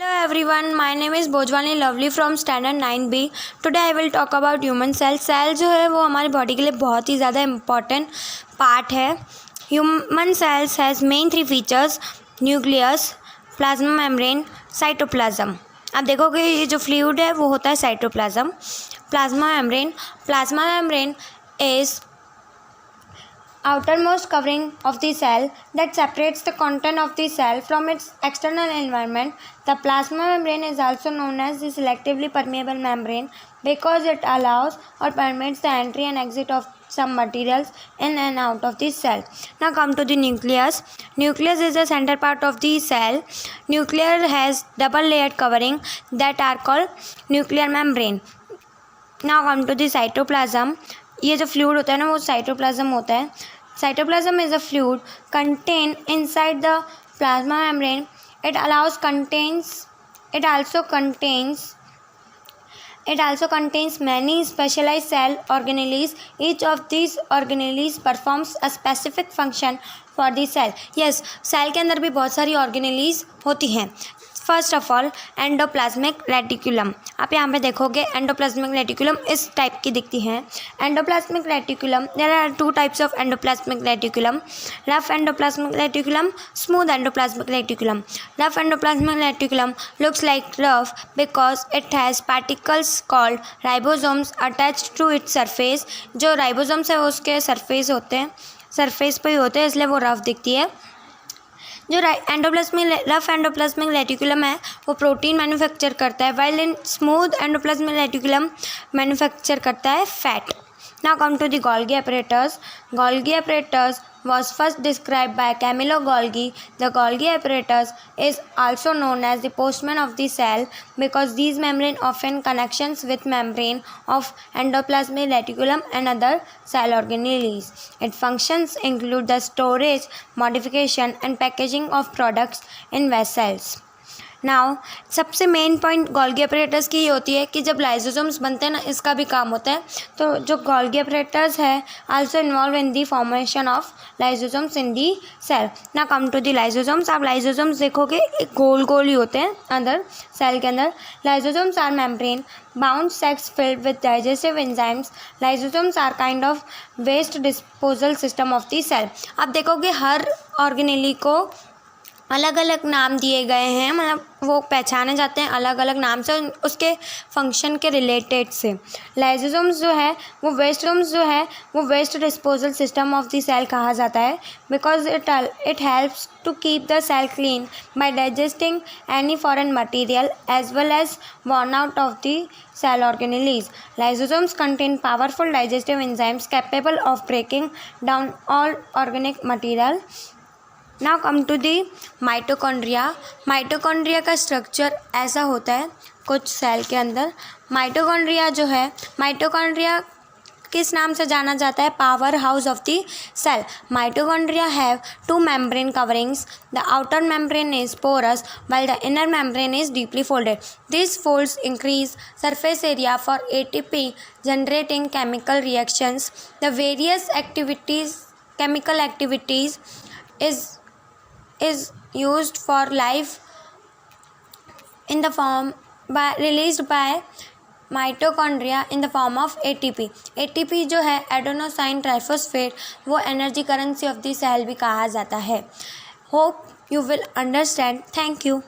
Hello everyone, my name is Bojwani Lovely from Standard 9B. Today I will talk about human cell. Cell जो है वो हमारी body के लिए बहुत ही ज़्यादा इम्पॉर्टेंट पार्ट है. Human cells has main 3 features: nucleus, plasma membrane, cytoplasm. आप देखोगे ये जो फ्लूइड है वो होता है cytoplasm. Plasma membrane is outermost covering of the cell that separates the content of the cell from its external environment. The plasma membrane is also known as the selectively permeable membrane because it allows or permits the entry and exit of some materials in and out of the cell. Now come to the nucleus. Nucleus is the center part of the cell. Nucleus has double layered covering that are called nuclear membrane. Now come to the cytoplasm. ये जो fluid होता है ना वो cytoplasm होता है. Cytoplasm is a fluid contain inside the plasma membrane. It also contains many specialized cell organelles. Each of these organelles performs a specific function for the cell. Yes, cell के अंदर भी बहुत सारी ऑर्गेनेलीज होती हैं. First of all endoplasmic reticulum. आप यहाँ पे देखोगे एंडोप्लाज्मिक रेटिकुलम इस टाइप की दिखती हैं. Endoplasmic reticulum, there are 2 types of endoplasmic reticulum: rough endoplasmic reticulum, smooth endoplasmic reticulum. Rough endoplasmic reticulum looks like rough because it has particles called ribosomes attached to its surface. जो ribosomes है वो उसके surface पे ही होते हैं इसलिए वो rough दिखती है. जो रफ एंडोप्लाज्मिक रेटिकुलम है वो प्रोटीन मैन्युफैक्चर करता है, while in smooth endoplasmic reticulum manufacture करता है fat. Now come to the Golgi apparatus. Golgi apparatus was first described by Camillo Golgi. The Golgi apparatus is also known as the postman of the cell because these membrane often connections with membrane of endoplasmic reticulum and other cell organelles. Its functions include the storage, modification and packaging of products in vessels. Now सबसे main point Golgi apparatus की ये होती है कि जब lysosomes बनते हैं ना इसका भी काम होता है. तो जो गोल्गी अपरेटस है also involve in the formation of lysosomes in the cell. ना कम टू दी लाइसोसोम्स. आप लाइसोसोम्स देखोगे गोल गोल ही होते हैं अंदर सेल के अंदर. Lysosomes are membrane bound sacs filled with digestive enzymes. Lysosomes are kind of waste disposal system of the cell. आप देखोगे हर ऑर्गेनेली को अलग अलग नाम दिए गए हैं, मतलब वो पहचाने जाते हैं अलग अलग नाम से उसके फंक्शन के रिलेटेड से. लाइसोसोम्स जो है वो waste disposal system of the cell कहा जाता है because it helps to keep the cell clean by digesting any foreign material as well as worn out of the cell organelles. Lysosomes contain powerful digestive enzymes capable of breaking down all organic material. Now come to the mitochondria. Mitochondria का structure ऐसा होता है कुछ cell के अंदर. Mitochondria जो है, mitochondria किस नाम से जाना जाता है? Power house of the cell. Mitochondria have 2 membrane coverings. The outer membrane is porous while the inner membrane is deeply folded. These folds increase surface area for ATP generating chemical reactions. The various chemical activities is used for life in the form released by mitochondria in the form of ATP. ATP जो है adenosine triphosphate, वो energy currency of the cell भी कहा जाता है. Hope you will understand. Thank you.